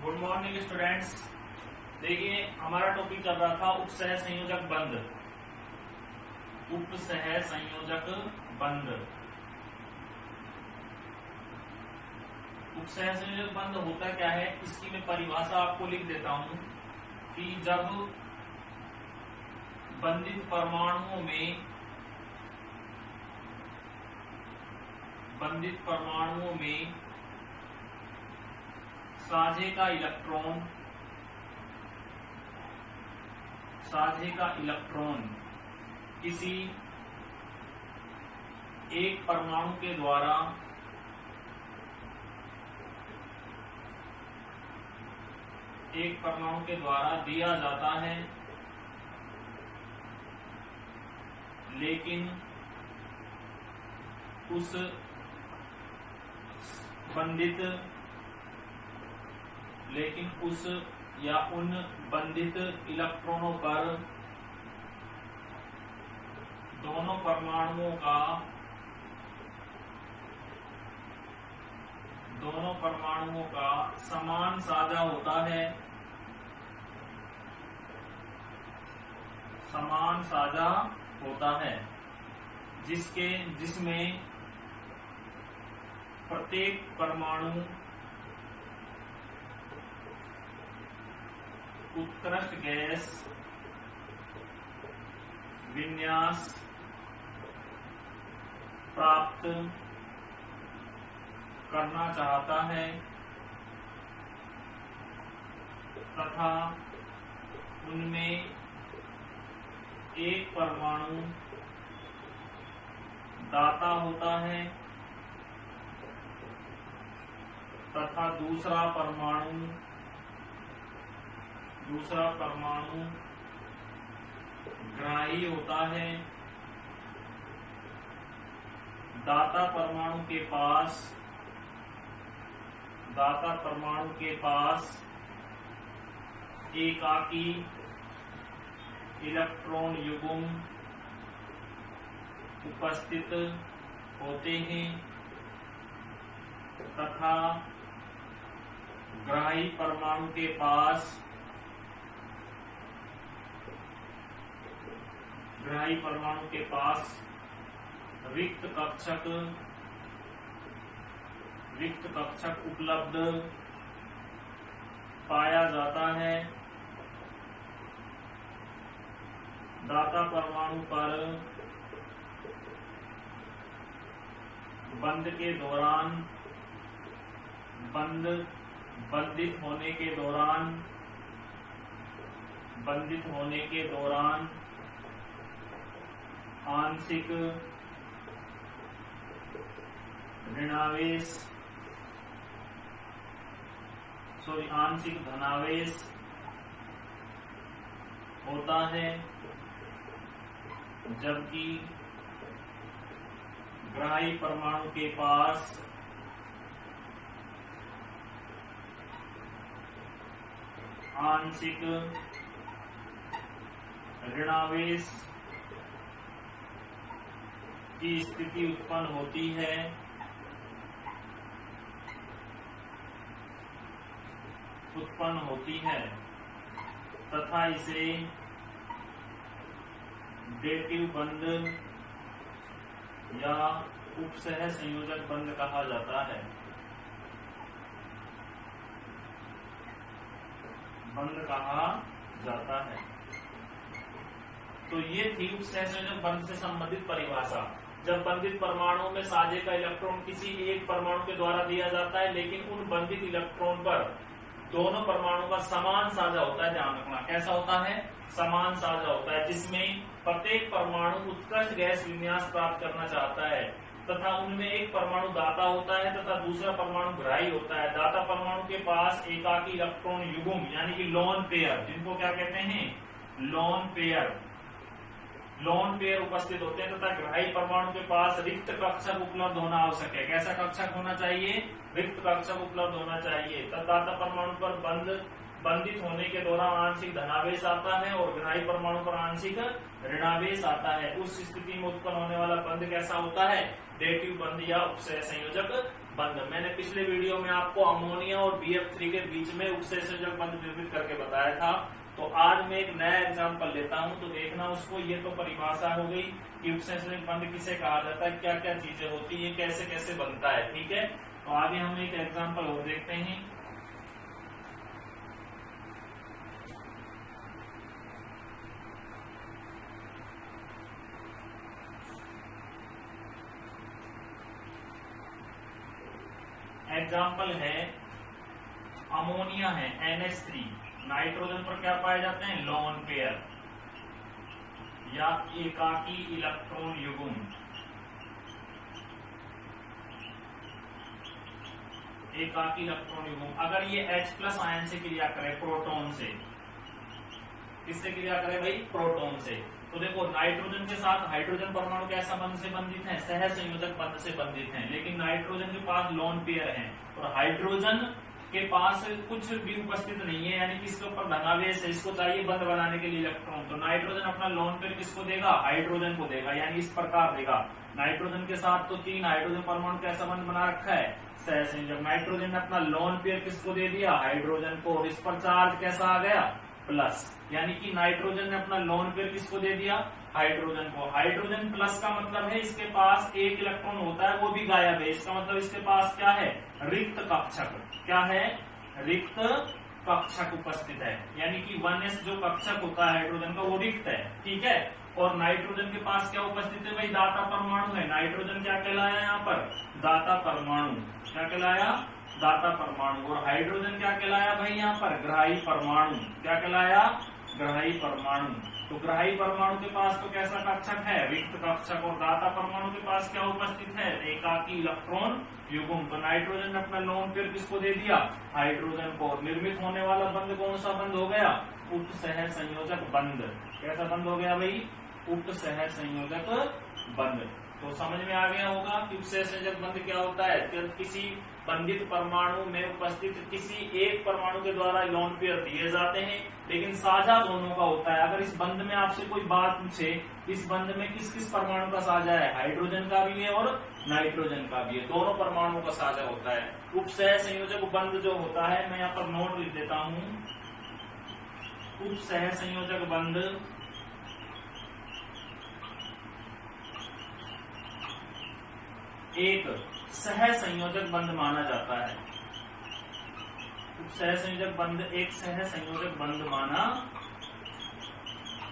Good morning students. देखिए हमारा topic चल रहा था उपसह संयोजक बंध। उपसह संयोजक बंध। उपसह संयोजक बंध होता क्या है, इसकी मैं परिभाषा आपको लिख देता हूं कि जब बंधित परमाणुओं में साझे का इलेक्ट्रॉन किसी एक परमाणु के द्वारा दिया जाता है, लेकिन उस या उन बंधित इलेक्ट्रॉनों पर दोनों परमाणुओं का समान साझा होता है, जिसमें प्रत्येक परमाणु उत्कृष्ट गैस विन्यास प्राप्त करना चाहता है तथा उनमें एक परमाणु दाता होता है तथा दूसरा परमाणु ग्राही होता है। दाता परमाणु के पास एकाकी इलेक्ट्रॉन युग्म उपस्थित होते हैं तथा ग्राही परमाणु के पास रिक्त कक्षक उपलब्ध पाया जाता है। दाता परमाणु पर बंधित होने के दौरान आंशिक धनावेश होता है, जबकि ग्राही परमाणु के पास आंशिक ऋणावेश की स्थिति उत्पन्न होती है तथा इसे डेटिव बंध या उपसह संयोजक बंध कहा जाता है। तो ये थी उपसह संयोजक बंध से संबंधित परिभाषा। जब बंधित परमाणुओं में साझे का इलेक्ट्रॉन किसी एक परमाणु के द्वारा दिया जाता है, लेकिन उन बंधित इलेक्ट्रॉन पर दोनों परमाणुओं का समान साझा होता है। ध्यान रखना, कैसा होता है? समान साझा होता है, जिसमें प्रत्येक परमाणु उत्कृष्ट गैस विन्यास प्राप्त करना चाहता है तथा उनमें एक परमाणु दाता होता है तथा दूसरा परमाणु ग्राही होता है। दाता परमाणु के पास एकाकी इलेक्ट्रॉन युग्म यानी कि लोन पेयर, जिनको क्या कहते हैं? लोन पेयर उपस्थित होते हैं तथा ग्राही परमाणु के पास रिक्त कक्षक उपलब्ध होना आवश्यक है। कैसा कक्षक होना चाहिए? रिक्त कक्षक उपलब्ध होना चाहिए। तथा दाता परमाणु पर बंधित होने के दौरान आंशिक धनावेश आता है और ग्राही परमाणु पर आंशिक ऋणावेश आता है। उस स्थिति में उत्पन्न होने वाला बंध कैसा होता है? डेटिव बंध या उपसह संयोजक बंध। मैंने पिछले वीडियो में आपको अमोनिया और BF3 के बीच में उपसहसंयोजक बंध निर्मित करके बताया था। तो आज मैं एक नया एग्जांपल लेता हूं, तो देखना उसको। ये तो परिभाषा हो गई कि उपसहसंयोजक बंध किसे कहा जाता है, क्या क्या चीजें होती है, कैसे कैसे बनता है। ठीक है, तो आगे हम एक एग्जांपल और देखते हैं। एग्जाम्पल है अमोनिया है NH3, नाइट्रोजन पर क्या पाए जाते हैं, लोन पेयर या एकाकी इलेक्ट्रॉन युग्म। एकाकी इलेक्ट्रॉन युग्म अगर ये H+ आयन से क्रिया करे, प्रोटॉन से, किससे क्रिया करे भाई, प्रोटॉन से। तो देखो नाइट्रोजन के साथ हाइड्रोजन परमाणु कैसा बंध से बंधित है, सहसंयोजक बंध से बंधित हैं। लेकिन नाइट्रोजन के पास लोन पेयर है और हाइड्रोजन के पास कुछ भी उपस्थित नहीं है, यानी कि इसके ऊपर धनावेश है, इसको चाहिए बंध बनाने के लिए इलेक्ट्रॉन। तो नाइट्रोजन अपना लोन पेयर किसको देगा, हाइड्रोजन को देगा, यानी इस प्रकार देगा। नाइट्रोजन के साथ तो 3 हाइड्रोजन परमाणु कैसा बंध बना रखा है, सहसंयोजक। नाइट्रोजन ने अपना लोन पेयर किसको दे दिया, हाइड्रोजन को, और इस पर चार्ज कैसा आ गया, प्लस। यानी कि नाइट्रोजन ने अपना लोन पेयर किसको दे दिया, हाइड्रोजन को। हाइड्रोजन प्लस का मतलब है इसके पास एक इलेक्ट्रॉन होता है, वो भी गायब है। इसका मतलब इसके पास क्या है, रिक्त कक्षक। क्या है, रिक्त कक्षक उपस्थित है, यानी कि 1s जो कक्षक होता है हाइड्रोजन का, वो रिक्त है। ठीक है, और नाइट्रोजन के पास क्या उपस्थित है भाई, दाता परमाणु है। नाइट्रोजन क्या कहलाया यहाँ पर, दाता परमाणु। क्या कहलाया, दाता परमाणु। और हाइड्रोजन क्या कहलाया भाई यहाँ पर, ग्राही परमाणु। क्या कहलाया, ग्राही परमाणु। तो ग्राही परमाणु के पास तो कैसा कक्षक है, रिक्त कक्षक। और दाता परमाणु के पास क्या उपस्थित है, एकाकी इलेक्ट्रॉन युग्म। तो नाइट्रोजन ने अपना लोन पेयर किसको दे दिया, हाइड्रोजन को। निर्मित होने वाला बंध कौन सा बंध हो गया, उपसहसंयोजक बंध। कैसा बंध हो गया भाई, उपसहसंयोजक बंध। तो समझ में आ गया होगा कि उपसहसंयोजक बंध क्या होता है, जब किसी बंधित परमाणु में उपस्थित किसी एक परमाणु के द्वारा लोन पेयर दिए जाते हैं, लेकिन साझा दोनों का होता है। अगर इस बंध में आपसे कोई बात पूछे, इस बंध में किस किस परमाणु का साझा है, हाइड्रोजन का भी है और नाइट्रोजन का भी है, दोनों परमाणुओं का साझा होता है। उपसहसंयोजक बंध जो होता है, मैं यहाँ पर नोट लिख देता हूं, उपसहसंयोजक बंध एक सहसंयोजक बंध माना जाता है। सहसंयोजक बंध एक सहसंयोजक बंध माना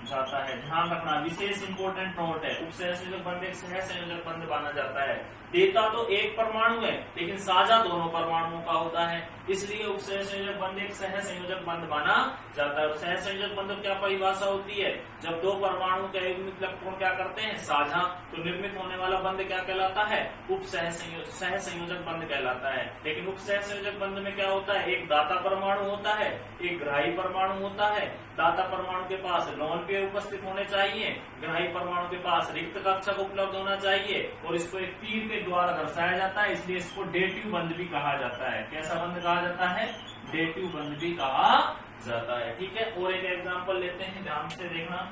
जाता है। ध्यान रखना, विशेष इंपोर्टेंट नोट है, उपसहसंयोजक बंध एक सहसंयोजक बंध माना जाता है। देता तो एक परमाणु है, लेकिन साझा दोनों परमाणुओं का होता है, इसलिए उपसहसंयोजक बंध एक सहसंयोजक बंध माना जाता है। सहसंयोजक बंध क्या परिभाषा होती है, जब दो परमाणु के युग्मित इलेक्ट्रॉन क्या करते हैं, साझा, तो निर्मित होने वाला बंध क्या कहलाता है, सहसंयोजक बंध कहलाता है। लेकिन उपसहसंयोजक बंध में क्या होता है, एक दाता परमाणु होता है, एक ग्राही परमाणु होता है। दाता परमाणु के पास लोन पेयर उपस्थित होने चाहिए, ग्राही परमाणु के पास रिक्त कक्षक उपलब्ध होना चाहिए, और इसको एक तीर के द्वारा दर्शाया जाता है, इसलिए इसको डेटिव बंध भी कहा जाता है। कैसा बंध कहा जाता है, डेटिव बंध भी कहा जाता है। ठीक है, और एक एग्जांपल लेते हैं, ध्यान से देखना।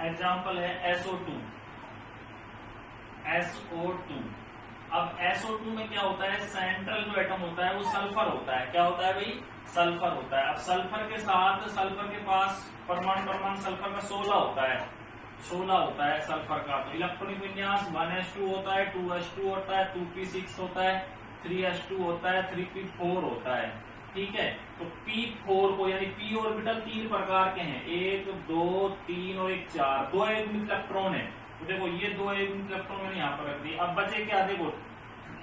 एग्जाम्पल है SO2। SO2, अब SO2 में क्या होता है, सेंट्रल जो एटम होता है वो सल्फर होता है। क्या होता है भाई, सल्फर होता है। अब सल्फर के साथ, सल्फर के पास परमाणु सल्फर का 16 होता है, 16 होता है सल्फर का। तो इलेक्ट्रॉनिक विन्यास 1s2 होता है, 2s2 होता है, 2p6 होता है, 3s2 होता है, 3p4 होता है। ठीक है, तो P4 को, यानी p ऑर्बिटल 3 प्रकार के हैं, 1, 2, 3 और 1, 4, 2 युग्मित इलेक्ट्रॉन है। तो देखो ये 2 युग्मित इलेक्ट्रॉन मैंने यहाँ पर रख दिए। अब बचे क्या, देखो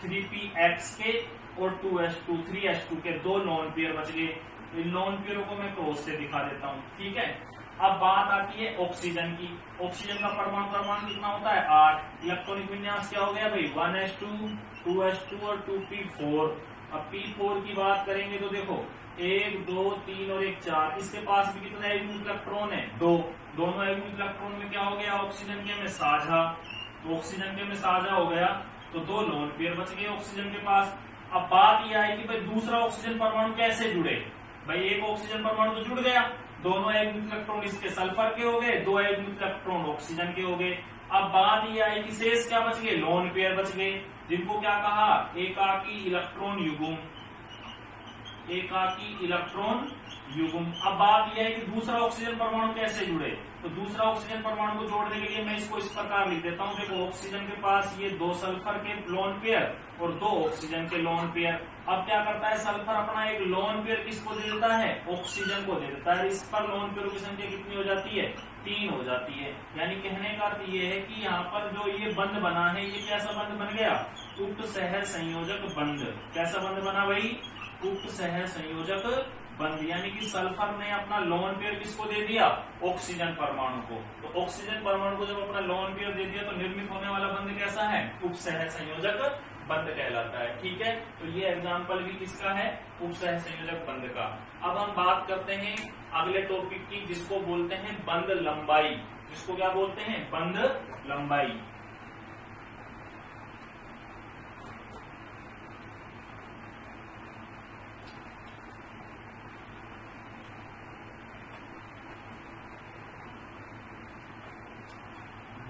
3px के और 2s2, 3s2 के 2 लोन पेयर बच गए। इन लोन पेयरों को मैं क्रॉस से दिखा देता हूँ। ठीक है, अब बात आती है ऑक्सीजन की। ऑक्सीजन का परमाणु क्रमांक कितना होता है, 8। इलेक्ट्रॉनिक विन्यास क्या हो गया भाई, 1s2, 2s2 और 2p4। अब P4 की बात करेंगे तो देखो 1 2 3 और 1 4, इसके पास भी कितने एटॉमिक इलेक्ट्रॉन है? 2। दोनों एटॉमिक इलेक्ट्रॉन में क्या हो गया? ऑक्सीजन के में साझा। तो ऑक्सीजन के में साझा हो गया तो 2 लोन पेयर बच गए ऑक्सीजन के पास। अब बात यह आई कि भाई दूसरा ऑक्सीजन परमाणु कैसे जुड़े? भाई एक ऑक्सीजन परमाणु तो जुड़ गया, दोनों एटॉमिक इलेक्ट्रॉन इसके सल्फर के हो गए, 2 एटॉमिक इलेक्ट्रॉन ऑक्सीजन के हो गए। अब बात यह आई कि शेष क्या बच गए? लोन पेयर बच गए, जिनको क्या कहा? एकाकी इलेक्ट्रॉन युग्म। एकाकी इलेक्ट्रॉन युग्म। अब बात यह है कि दूसरा ऑक्सीजन परमाणु कैसे जुड़े? तो दूसरा ऑक्सीजन परमाणु को जोड़ने के लिए मैं इसको इस प्रकार लिख देता हूं। देखो ऑक्सीजन के पास ये 2 सल्फर के लोन पेयर और 2 ऑक्सीजन के लोन पेयर। अब क्या करता है सल्फर? अपना एक लोन पेयर किसको दे देता है? ऑक्सीजन को दे देता है। इस पर लोन पेयर की संख्या कितनी हो जाती है? 3 हो जाती है। यानी कहने का अर्थ ये है कि यहाँ पर जो ये बंध बना है, ये कैसा बंध बन गया? उक्त सह संयोजक बंध। कैसा बंध बना भाई? उक्त सह संयोजक बंध। यानी कि सल्फर ने अपना लोन पेयर किसको दे दिया? ऑक्सीजन परमाणु को। तो ऑक्सीजन परमाणु को जब अपना लोन पेयर दे दिया तो निर्मित होने वाला बंध कैसा है? उपसह संयोजक बंध कहलाता है। ठीक है, तो ये एग्जाम्पल भी किसका है? उपसह संयोजक बंध का। अब हम बात करते हैं अगले टॉपिक की, जिसको बोलते हैं बंध लंबाई। जिसको क्या बोलते हैं? बंध लंबाई।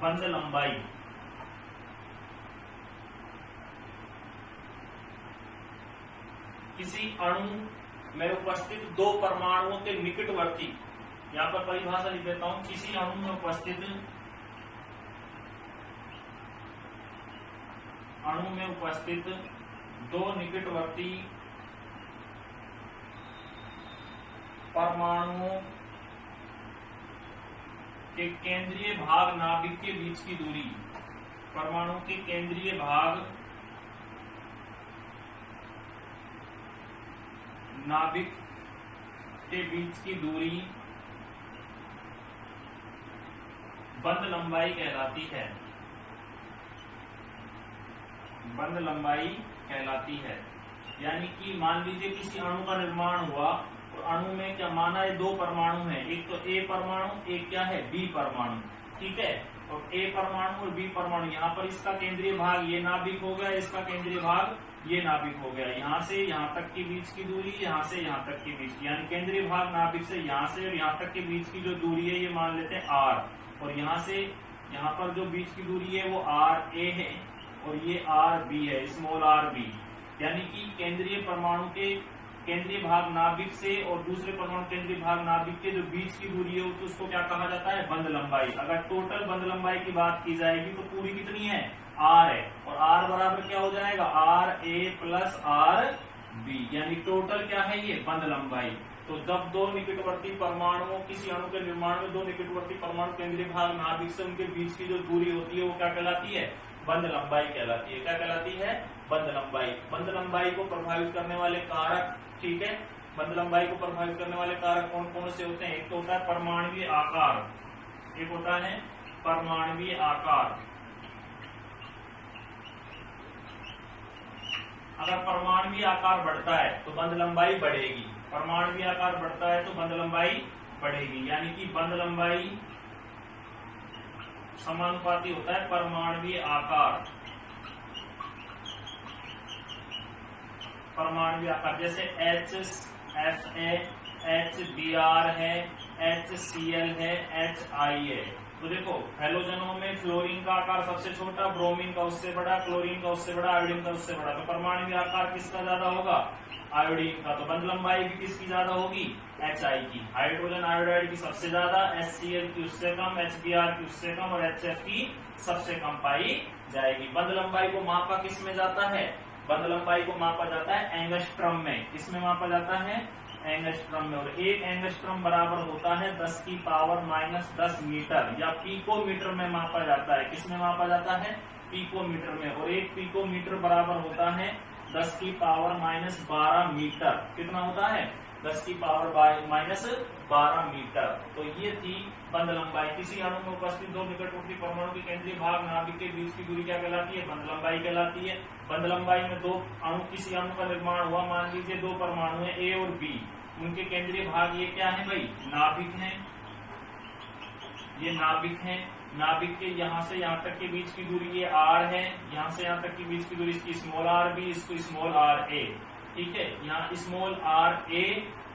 बंध लंबाई किसी अणु में उपस्थित 2 परमाणुओं के निकटवर्ती, यहां पर परिभाषा लिख देता हूं, किसी अणु में उपस्थित 2 निकटवर्ती परमाणुओं के केंद्रीय भाग नाभिक के बीच की दूरी। परमाणु के केंद्रीय भाग नाभिक के बीच की दूरी बंध लंबाई कहलाती है। बंध लंबाई कहलाती है। यानी कि मान लीजिए किसी अणु का निर्माण हुआ और अणु में क्या माना है? 2 परमाणु हैं, एक तो ए परमाणु, एक क्या है? बी परमाणु। ठीक है, और ए परमाणु और बी परमाणु, यहाँ पर इसका केंद्रीय भाग ये नाभिक हो गया, इसका केंद्रीय भाग ये नाभिक हो गया। यहाँ से यहाँ तक के बीच की दूरी, यहाँ से यहाँ तक के बीच की, यानी केंद्रीय भाग नाभिक से यहाँ से और यहाँ तक के बीच की जो दूरी है ये मान लेते हैं आर, और यहाँ से यहाँ पर जो बीच की दूरी है वो आर ए है और ये आर बी है, स्मॉल आर बी। यानी कि केंद्रीय परमाणु के केंद्रीय भाग नाभिक से और दूसरे परमाणु केंद्रीय भाग नाभिक के जो बीच की दूरी है तो उसको क्या कहा जाता है? बंध लंबाई। अगर टोटल बंध लंबाई की बात की जाएगी तो पूरी कितनी है? आर है, और आर बराबर क्या हो जाएगा? R A plus R B. यानी टोटल क्या है? ये बंध लंबाई। तो जब 2 निकटवर्ती परमाणुओं, किसी अणु के निर्माण में 2 निकटवर्ती परमाणु केंद्रीय भाग नाभिक से उनके बीच की जो दूरी होती है वो क्या कहलाती है? बंध लंबाई कहलाती है। क्या कहलाती है? बंध लंबाई। बंध लंबाई को प्रभावित करने वाले कारक, ठीक है, बंध लंबाई को प्रभावित करने वाले कारक कौन कौन से होते हैं? एक तो होता है परमाणुवीय आकार, एक होता है परमाणुवीय आकार। अगर परमाणुवीय आकार बढ़ता है तो बंध लंबाई बढ़ेगी, परमाणुवीय आकार बढ़ता है तो बंध लंबाई बढ़ेगी। यानी कि बंध लंबाई समानुपाती होता है परमाणुवीय आकार। परमाणुवीय आकार जैसे HFA, HBr है, HCl है, HI है। तो देखो हैलोजनों में फ्लोरीन का आकार सबसे छोटा, ब्रोमीन का उससे बड़ा, क्लोरीन का उससे बड़ा, आयोडीन का उससे बड़ा। तो परमाणुवीय आकार किसका ज्यादा होगा? आयोडीन का। तो बंध लंबाई भी किसकी ज्यादा होगी? HI की। हाइड्रोजन आयोडाइड की सबसे ज्यादा, HCl की उससे कम, HBr की उससे कम और HF की सबसे कम पाई जाएगी। बंध लंबाई को मापा किस में जाता है? बंध लंबाई को मापा जाता है एंगस्ट्रम में। किसमें मापा जाता है? एंगस्ट्रम में। और 1 एंगस्ट्रम बराबर होता है 10 की पावर -10 मीटर, या पिकोमीटर में मापा जाता है। किसमें मापा जाता है? पिकोमीटर में। और 1 पिकोमीटर बराबर होता है 10 की पावर -12 मीटर। कितना होता है? 10 की पावर -12 मीटर। तो ये थी बंध लंबाई। किसी अणु में उपस्थित दो निकटवर्ती परमाणु के केंद्रीय भाग नाभिक के बीच की दूरी क्या कहलाती है? बंध लंबाई कहलाती है। बंध लंबाई में दो अणु, किसी अणु का निर्माण हुआ, मान लीजिए दो परमाणु है ए और बी, उनके केंद्रीय भाग ये क्या है भाई? नाभिक है। ये नाभिक है। नाभिक के यहाँ से यहाँ तक के बीच की दूरी ये आर है, यहाँ से यहाँ तक के बीच की दूरी इसकी स्मॉल आर बी, इसको स्मॉल आर ए। ठीक है, यहाँ स्मॉल आर ए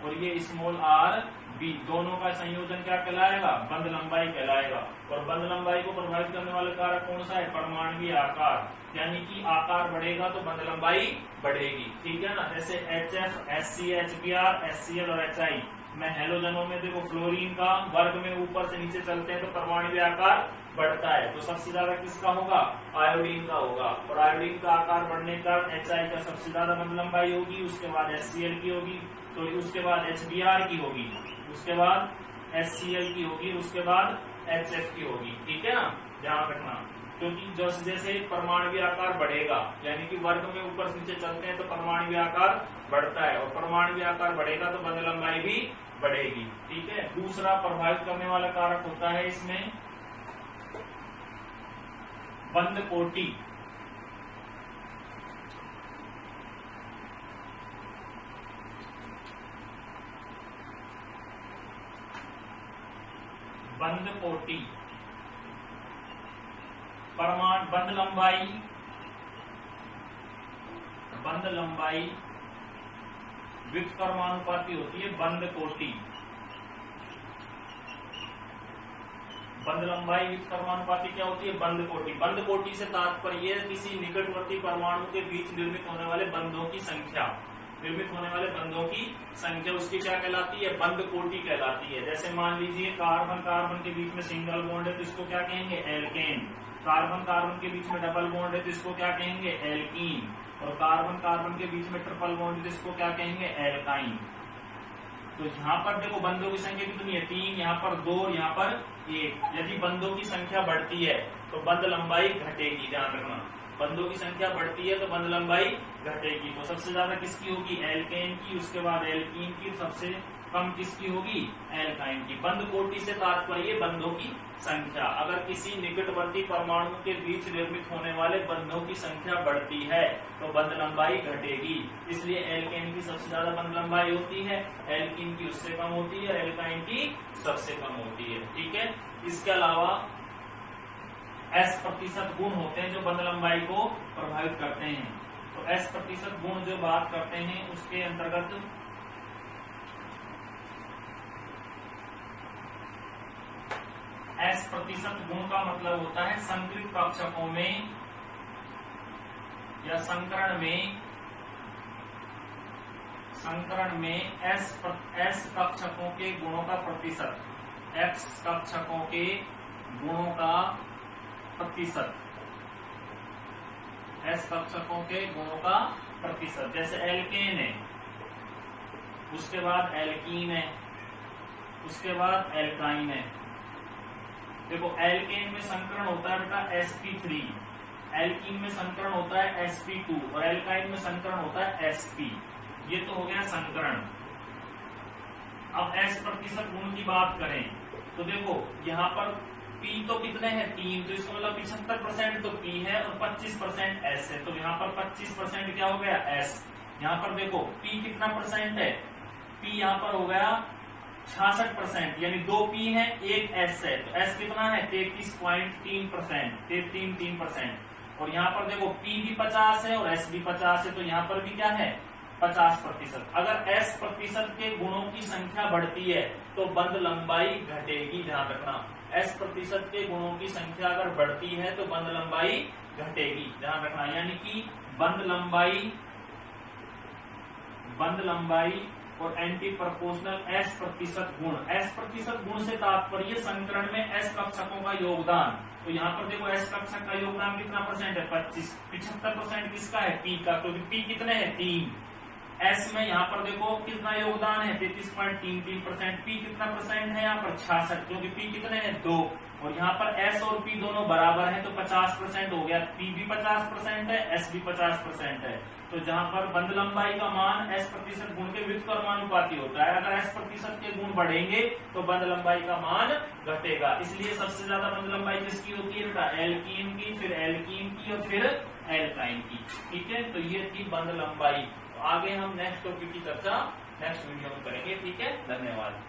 और ये स्मॉल आर बी, दोनों का संयोजन क्या कहलाएगा? बंध लंबाई कहलाएगा। और बंध लंबाई को प्रभावित करने वाला कारक कौन सा है? परमाणुीय आकार, यानी कि आकार बढ़ेगा तो बंध लंबाई बढ़ेगी। ठीक है ना, जैसे HF, HC, HBr, HCl और HI में हेलोजनों में देखो फ्लोरीन का वर्ग में ऊपर से नीचे चलते हैं तो परमाणुीय आकार बढ़ता है, तो सबसे ज्यादा किसका होगा? आयोडीन का होगा। और आयोडीन का आकार बढ़ने का HI का सबसे ज्यादा बंध लंबाई होगी, उसके बाद HCl की होगी, तो उसके बाद HBr की होगी, उसके बाद HCl की होगी, उसके बाद HF की होगी। ठीक है ना, ध्यान रखना, क्योंकि जैसे जैसे परमाणुीय आकार बढ़ेगा, यानी कि वर्ग में ऊपर से नीचे चलते हैं तो परमाणुीय आकार बढ़ता है, और परमाणुीय आकार बढ़ेगा तो बंध लंबाई भी बढ़ेगी। ठीक है, दूसरा प्रभावित करने वाला कारक होता है इसमें बंध कोटि। बंध कोटि परमाणु बंध लंबाई वित्त परमाणुपाती होती है बंध कोटि। बंध लंबाई वित्त परमाणुपाती क्या होती है? बंध कोटि। बंध कोटि से तात्पर्य किसी निकटवर्ती परमाणु के बीच निर्मित होने वाले बंधों की संख्या, उसकी क्या कहलाती है? बंध कोटि कहलाती है। जैसे मान लीजिए कार्बन कार्बन के बीच में सिंगल बॉन्ड है तो इसको क्या कहेंगे? एल्केन। कार्बन कार्बन के बीच में डबल बॉन्ड है तो इसको क्या कहेंगे? एल्कीन। और कार्बन कार्बन के बीच में ट्रिपल बॉन्ड है तो इसको क्या कहेंगे? एल्काइन। तो यहाँ पर देखो बंधों की संख्या कितनी है? 3, यहाँ पर 2, यहाँ पर 1। यदि बंधों की संख्या बढ़ती है तो बंध लंबाई घटेगी, ध्यान रखना। बंधों की संख्या बढ़ती है तो बंध लंबाई घटेगी। तो सबसे ज्यादा किसकी होगी? एल्केन की, उसके बाद एल्कीन की, सबसे कम किसकी होगी? एल्काइन की। बंध कोटि से तात्पर्य बंधों की संख्या। अगर किसी निकटवर्ती परमाणु के बीच निर्मित होने वाले बंधों की संख्या बढ़ती है तो बंध लंबाई घटेगी। इसलिए एल्केन की सबसे ज्यादा बंध लंबाई होती है, एल्कीन की उससे कम होती है, एल्काइन की सबसे कम होती है। ठीक है, इसके अलावा S% गुण होते हैं जो बंध लंबाई को प्रभावित करते हैं। तो S% गुण जो बात करते हैं उसके अंतर्गत S% गुण का मतलब होता है संकरित कक्षकों में या संकरण में S कक्षकों के गुणों का प्रतिशत, X कक्षकों के गुणों का प्रतिशत, S कक्षकों के गुणों का प्रतिशत। जैसे एल्केन है, उसके बाद एल्कीन है, उसके बाद एल्काइन है। देखो एल्केन में संकरण होता है बेटा sp3, एल्कीन में संकरण होता है sp2 और एल्काइन में संकरण होता है sp। ये तो हो गया संकरण। अब S% गुण की बात करें तो देखो यहाँ पर P तो कितने हैं? 3, तो इसका मतलब 75% तो P है और 25% S है। तो यहाँ पर 25% क्या हो गया? S। यहाँ पर देखो P कितना परसेंट है? P यहाँ पर हो गया 66%, यानी 2 P है, 1 S है। तो S कितना है? 33.3%, 3%। और यहाँ पर देखो P भी 50 है और S भी 50 है, तो यहाँ पर भी क्या है? 50%। अगर S% के गुणों की संख्या बढ़ती है तो बंध लंबाई घटेगी, ध्यान रखना। S% के गुणों की संख्या अगर बढ़ती है तो बंध लंबाई घटेगी, ध्यान रखना। यानी कि बंध लंबाई और एंटी प्रोपोर्शनल S% गुण। S% गुण से तात्पर्य संकरण में S कक्षकों का योगदान। तो यहाँ पर देखो S कक्षक का योगदान कितना परसेंट है? 75% किसका है? P का, क्योंकि P कितने हैं? 3। S में यहाँ पर देखो कितना योगदान है? 33.33%। P कितना परसेंट है यहाँ पर? 66, क्योंकि P कितने हैं? 2। और यहाँ पर S और P दोनों बराबर हैं तो 50% हो गया, P भी 50% है, S भी 50% है। तो जहां पर बंध लंबाई का मान S प्रतिशत गुण के व्युत्क्रमानुपाती होता है, अगर S प्रतिशत के गुण बढ़ेंगे तो बंध लंबाई का मान घटेगा। इसलिए सबसे ज्यादा बंध लंबाई किसकी होती है बेटा? एल्कीन की, फिर एल्कीन की और फिर एल्काइन की। ठीक है, तो ये थी बंध लंबाई। तो आगे हम नेक्स्ट टॉपिक की चर्चा नेक्स्ट वीडियो में करेंगे। ठीक है, धन्यवाद।